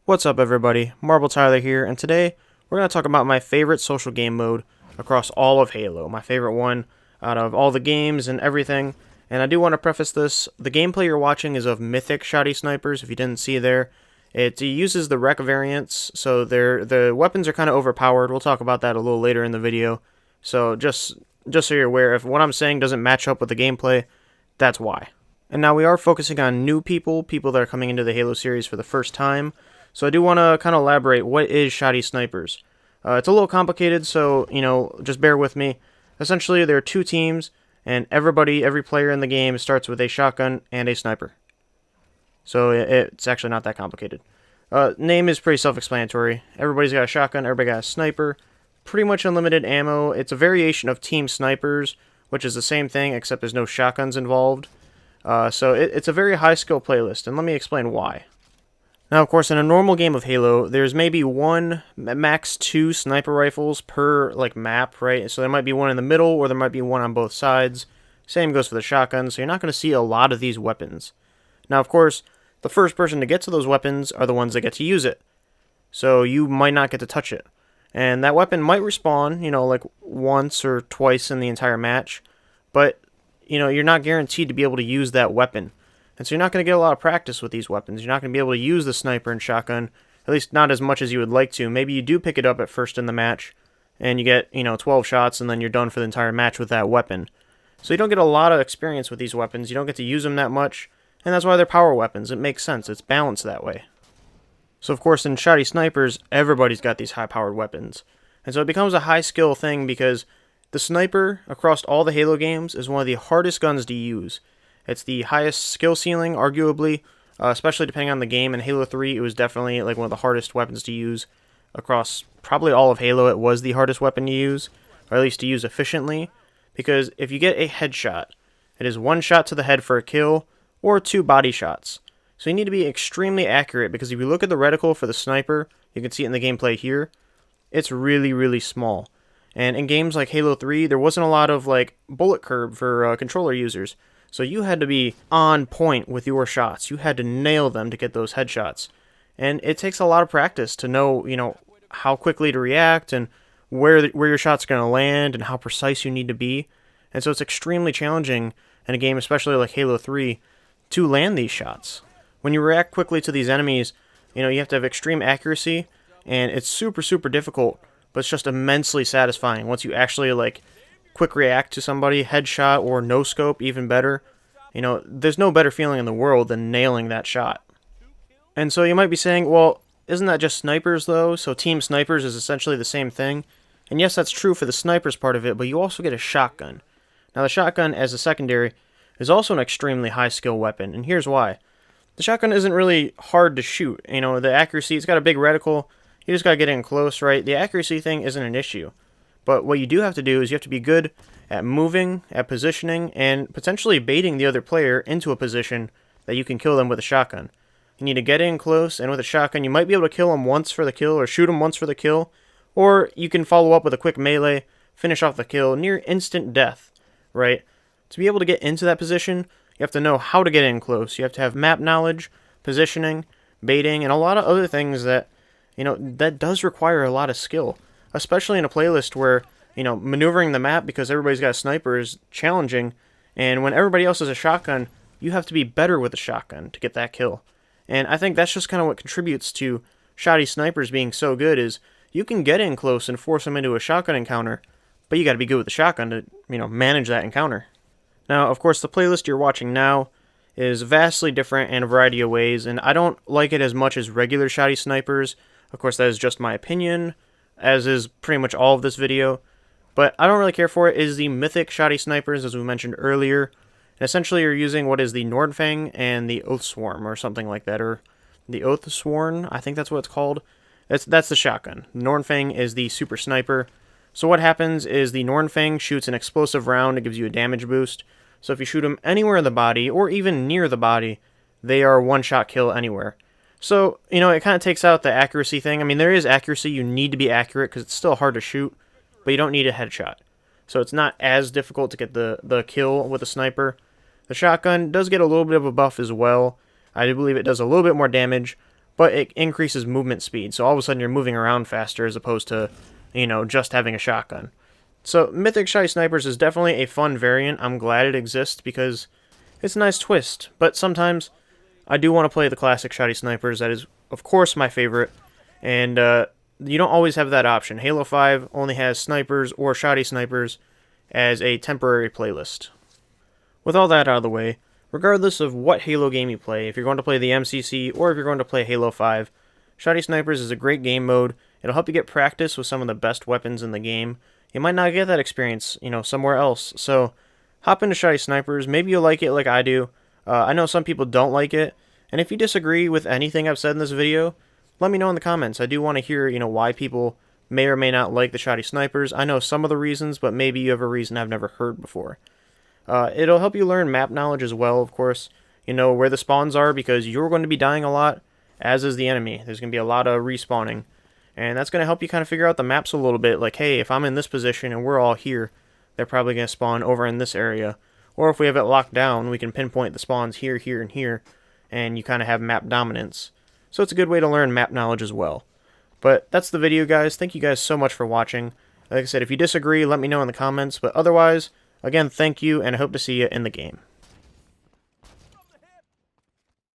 What's up everybody, Marble Tyler here, and today we're going to talk about my favorite social game mode across all of Halo, my favorite one out of all the games and everything. And I do want to preface this, the gameplay you're watching is of Mythic Shotty Snipers, if you didn't see there. It uses the rec variants, so the weapons are kind of overpowered. We'll talk about that a little later in the video. So just so you're aware, if what I'm saying doesn't match up with the gameplay, that's why. And now we are focusing on new people that are coming into the Halo series for the first time. So I do want to kind of elaborate, what is Shotty Snipers? It's a little complicated, so, just bear with me. Essentially, there are two teams, and every player in the game starts with a shotgun and a sniper. So it's actually not that complicated. Name is pretty self-explanatory. Everybody's got a shotgun, everybody got a sniper. Pretty much unlimited ammo. It's a variation of Team Snipers, which is the same thing, except there's no shotguns involved. So it's a very high-skill playlist, and let me explain why. Now, of course, in a normal game of Halo, there's maybe one, max two sniper rifles per, map, right? So there might be one in the middle, or there might be one on both sides. Same goes for the shotgun, so you're not going to see a lot of these weapons. Now, of course, the first person to get to those weapons are the ones that get to use it. So you might not get to touch it. And that weapon might respawn, once or twice in the entire match. But, you're not guaranteed to be able to use that weapon. And so you're not going to get a lot of practice with these weapons. You're not going to be able to use the sniper and shotgun, at least not as much as you would like to. Maybe you do pick it up at first in the match, and you get, 12 shots, and then you're done for the entire match with that weapon. So you don't get a lot of experience with these weapons. You don't get to use them that much, and that's why they're power weapons. It makes sense. It's balanced that way. So, of course, in Shotty Snipers, everybody's got these high-powered weapons. And so it becomes a high-skill thing because the sniper, across all the Halo games, is one of the hardest guns to use. It's the highest skill ceiling, arguably, especially depending on the game. In Halo 3, it was definitely one of the hardest weapons to use. Across probably all of Halo, it was the hardest weapon to use, or at least to use efficiently, because if you get a headshot, it is one shot to the head for a kill, or two body shots. So you need to be extremely accurate, because if you look at the reticle for the sniper, you can see it in the gameplay here, it's really, really small. And in games like Halo 3, there wasn't a lot of bullet curve for controller users. So you had to be on point with your shots. You had to nail them to get those headshots. And it takes a lot of practice to know, how quickly to react and where your shot's going to land and how precise you need to be. And so it's extremely challenging in a game, especially like Halo 3, to land these shots. When you react quickly to these enemies, you have to have extreme accuracy, and it's super, super difficult, but it's just immensely satisfying once you actually, quick react to somebody, headshot or no scope, even better. There's no better feeling in the world than nailing that shot. And so you might be saying, well, isn't that just snipers though? So Team Snipers is essentially the same thing. And yes, that's true for the snipers part of it, but you also get a shotgun. Now the shotgun as a secondary is also an extremely high skill weapon, and here's why. The shotgun isn't really hard to shoot. The accuracy, it's got a big reticle. You just gotta get in close, right? The accuracy thing isn't an issue. But what you do have to do is you have to be good at moving, at positioning, and potentially baiting the other player into a position that you can kill them with a shotgun. You need to get in close, and with a shotgun, you might be able to kill them once for the kill, or shoot them once for the kill, or you can follow up with a quick melee, finish off the kill, near instant death, right? To be able to get into that position, you have to know how to get in close. You have to have map knowledge, positioning, baiting, and a lot of other things that, that does require a lot of skill. Especially in a playlist where, maneuvering the map because everybody's got a sniper is challenging, and when everybody else has a shotgun, you have to be better with a shotgun to get that kill. And I think that's just kind of what contributes to Shotty Snipers being so good, is you can get in close and force them into a shotgun encounter, but you got to be good with the shotgun to, manage that encounter. Now, of course, the playlist you're watching now is vastly different in a variety of ways, and I don't like it as much as regular Shotty Snipers. Of course, that is just my opinion, as is pretty much all of this video, but I don't really care for it. It is the Mythic Shotty Snipers, as we mentioned earlier, and essentially you're using what is the Nordfang and the Oathswarm, or something like that, or the Oathsworn, I think that's what it's called. That's the shotgun. Nordfang is the super sniper. So what happens is the Nordfang shoots an explosive round, it gives you a damage boost, so if you shoot them anywhere in the body, or even near the body, they are one-shot kill anywhere. So, it kind of takes out the accuracy thing. I mean, there is accuracy. You need to be accurate because it's still hard to shoot, but you don't need a headshot. So it's not as difficult to get the kill with a sniper. The shotgun does get a little bit of a buff as well. I do believe it does a little bit more damage, but it increases movement speed. So all of a sudden you're moving around faster as opposed to, just having a shotgun. So Mythic Shotty Snipers is definitely a fun variant. I'm glad it exists because it's a nice twist. But sometimes I do want to play the classic Shotty Snipers. That is, of course, my favorite. And you don't always have that option. Halo 5 only has Snipers or Shotty Snipers as a temporary playlist. With all that out of the way, regardless of what Halo game you play, if you're going to play the MCC or if you're going to play Halo 5, Shotty Snipers is a great game mode. It'll help you get practice with some of the best weapons in the game. You might not get that experience, somewhere else. So hop into Shotty Snipers. Maybe you'll like it like I do. I know some people don't like it. And if you disagree with anything I've said in this video, let me know in the comments. I do want to hear, why people may or may not like the Shotty Snipers. I know some of the reasons, but maybe you have a reason I've never heard before. It'll help you learn map knowledge as well, of course. Where the spawns are, because you're going to be dying a lot, as is the enemy. There's going to be a lot of respawning. And that's going to help you kind of figure out the maps a little bit. Like, hey, if I'm in this position and we're all here, they're probably going to spawn over in this area. Or if we have it locked down, we can pinpoint the spawns here, here, and here. And you kind of have map dominance. So it's a good way to learn map knowledge as well. But that's the video, guys. Thank you guys so much for watching. Like I said, if you disagree, let me know in the comments. But otherwise, again, thank you, and I hope to see you in the game.